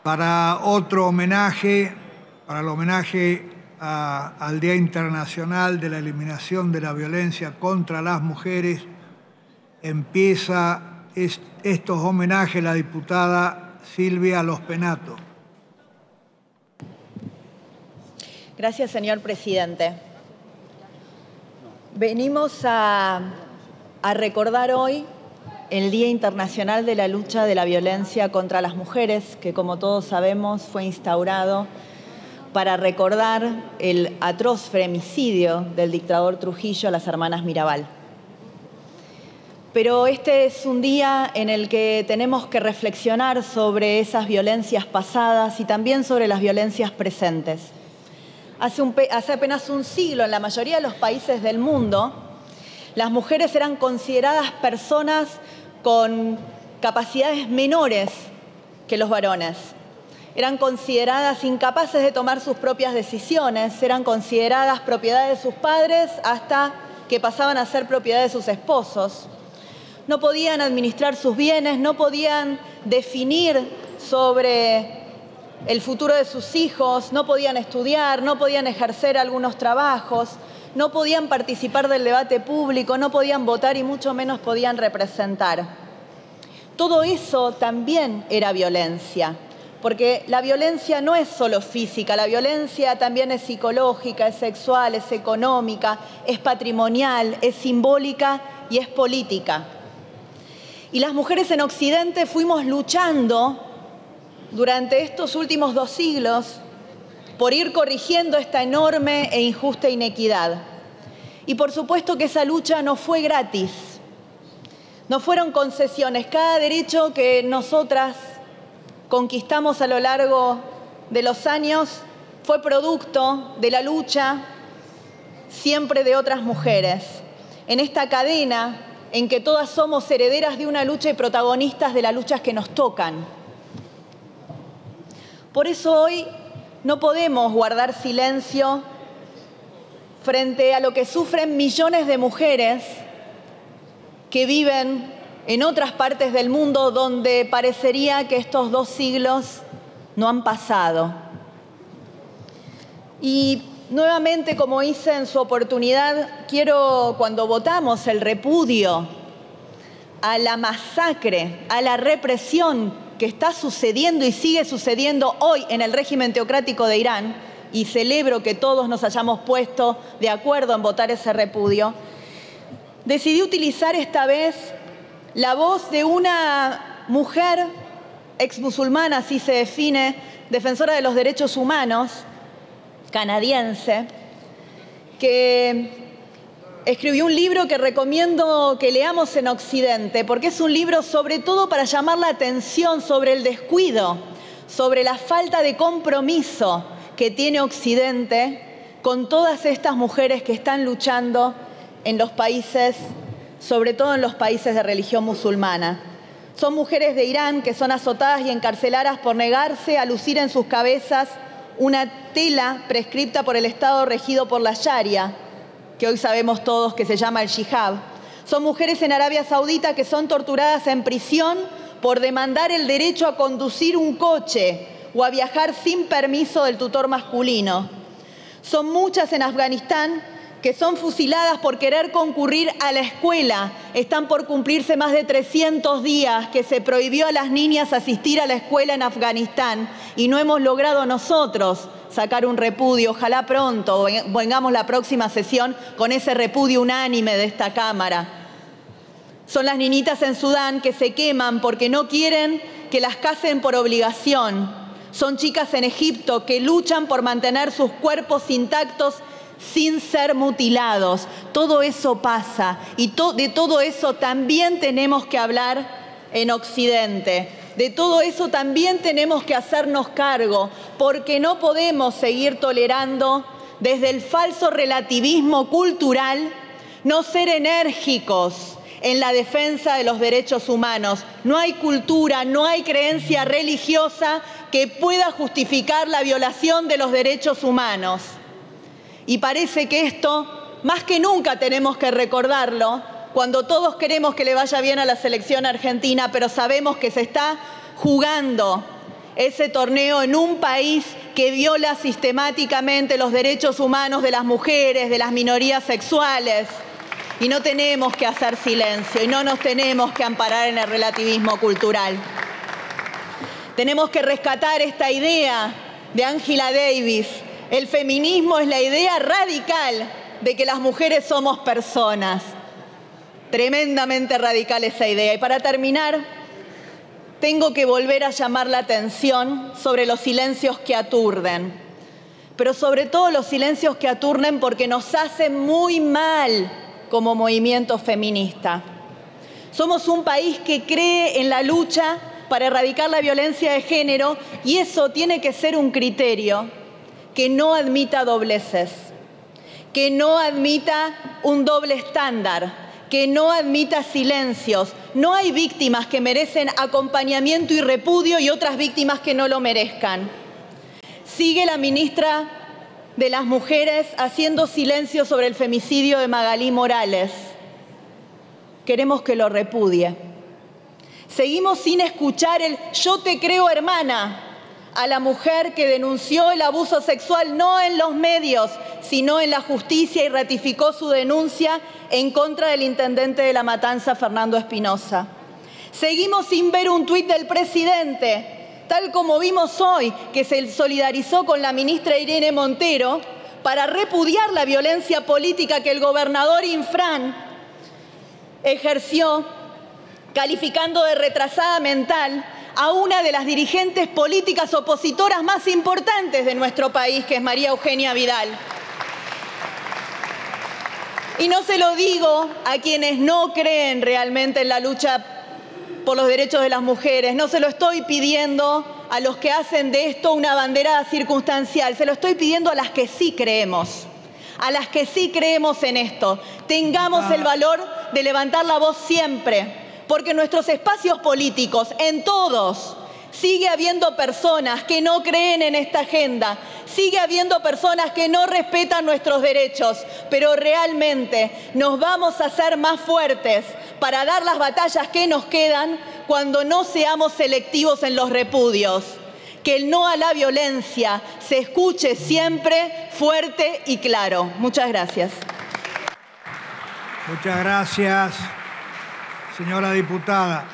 para otro homenaje, para el homenaje al Día Internacional de la Eliminación de la Violencia contra las Mujeres, empieza estos homenajes la diputada Silvia Los Penato. Gracias, señor presidente. Venimos a recordar hoy el Día Internacional de la Lucha de la Violencia contra las Mujeres, que como todos sabemos fue instaurado para recordar el atroz femicidio del dictador Trujillo a las hermanas Mirabal. Pero este es un día en el que tenemos que reflexionar sobre esas violencias pasadas y también sobre las violencias presentes. Hace apenas un siglo, en la mayoría de los países del mundo, las mujeres eran consideradas personas con capacidades menores que los varones. Eran consideradas incapaces de tomar sus propias decisiones, eran consideradas propiedad de sus padres hasta que pasaban a ser propiedad de sus esposos. No podían administrar sus bienes, no podían definir sobre el futuro de sus hijos, no podían estudiar, no podían ejercer algunos trabajos, no podían participar del debate público, no podían votar y mucho menos podían representar. Todo eso también era violencia, porque la violencia no es solo física, la violencia también es psicológica, es sexual, es económica, es patrimonial, es simbólica y es política. Y las mujeres en Occidente fuimos luchando durante estos últimos 2 siglos por ir corrigiendo esta enorme e injusta inequidad. Y por supuesto que esa lucha no fue gratis, no fueron concesiones. Cada derecho que nosotras conquistamos a lo largo de los años fue producto de la lucha siempre de otras mujeres. En esta cadena en que todas somos herederas de una lucha y protagonistas de las luchas que nos tocan. Por eso hoy no podemos guardar silencio frente a lo que sufren millones de mujeres que viven en otras partes del mundo donde parecería que estos 2 siglos no han pasado. Y nuevamente, como hice en su oportunidad, quiero, cuando votamos el repudio a la masacre, a la represión que está sucediendo y sigue sucediendo hoy en el régimen teocrático de Irán, y celebro que todos nos hayamos puesto de acuerdo en votar ese repudio, decidí utilizar esta vez la voz de una mujer exmusulmana, así se define, defensora de los derechos humanos, canadiense, que escribió un libro que recomiendo que leamos en Occidente, porque es un libro sobre todo para llamar la atención sobre el descuido, sobre la falta de compromiso que tiene Occidente con todas estas mujeres que están luchando en los países, sobre todo en los países de religión musulmana. Son mujeres de Irán que son azotadas y encarceladas por negarse a lucir en sus cabezas una tela prescripta por el Estado regido por la Sharia, que hoy sabemos todos que se llama el yihad. Son mujeres en Arabia Saudita que son torturadas en prisión por demandar el derecho a conducir un coche o a viajar sin permiso del tutor masculino. Son muchas en Afganistán que son fusiladas por querer concurrir a la escuela. Están por cumplirse más de 300 días que se prohibió a las niñas asistir a la escuela en Afganistán y no hemos logrado nosotros sacar un repudio. Ojalá pronto vengamos la próxima sesión con ese repudio unánime de esta Cámara. Son las niñitas en Sudán que se queman porque no quieren que las casen por obligación. Son chicas en Egipto que luchan por mantener sus cuerpos intactos sin ser mutilados. Todo eso pasa y de todo eso también tenemos que hablar en Occidente. De todo eso también tenemos que hacernos cargo, porque no podemos seguir tolerando desde el falso relativismo cultural no ser enérgicos en la defensa de los derechos humanos. No hay cultura, no hay creencia religiosa que pueda justificar la violación de los derechos humanos. Y parece que esto, más que nunca tenemos que recordarlo, cuando todos queremos que le vaya bien a la selección argentina, pero sabemos que se está jugando ese torneo en un país que viola sistemáticamente los derechos humanos de las mujeres, de las minorías sexuales. Y no tenemos que hacer silencio y no nos tenemos que amparar en el relativismo cultural. Tenemos que rescatar esta idea de Angela Davis. El feminismo es la idea radical de que las mujeres somos personas. Tremendamente radical esa idea. Y para terminar, tengo que volver a llamar la atención sobre los silencios que aturden. Pero sobre todo los silencios que aturden porque nos hacen muy mal como movimiento feminista. Somos un país que cree en la lucha para erradicar la violencia de género y eso tiene que ser un criterio que no admita dobleces, que no admita un doble estándar, que no admita silencios. No hay víctimas que merecen acompañamiento y repudio y otras víctimas que no lo merezcan. Sigue la ministra de las Mujeres haciendo silencio sobre el femicidio de Magalí Morales. Queremos que lo repudie. Seguimos sin escuchar el "yo te creo, hermana" a la mujer que denunció el abuso sexual no en los medios, sino en la justicia y ratificó su denuncia en contra del intendente de La Matanza, Fernando Espinosa. Seguimos sin ver un tuit del presidente, tal como vimos hoy, que se solidarizó con la ministra Irene Montero para repudiar la violencia política que el gobernador Infran ejerció, calificando de retrasada mental a una de las dirigentes políticas opositoras más importantes de nuestro país, que es María Eugenia Vidal. Y no se lo digo a quienes no creen realmente en la lucha por los derechos de las mujeres, no se lo estoy pidiendo a los que hacen de esto una bandera circunstancial, se lo estoy pidiendo a las que sí creemos. A las que sí creemos en esto. Tengamos el valor de levantar la voz siempre, porque en nuestros espacios políticos, en todos, sigue habiendo personas que no creen en esta agenda, sigue habiendo personas que no respetan nuestros derechos, pero realmente nos vamos a hacer más fuertes para dar las batallas que nos quedan cuando no seamos selectivos en los repudios. Que el no a la violencia se escuche siempre fuerte y claro. Muchas gracias. Muchas gracias, señora diputada.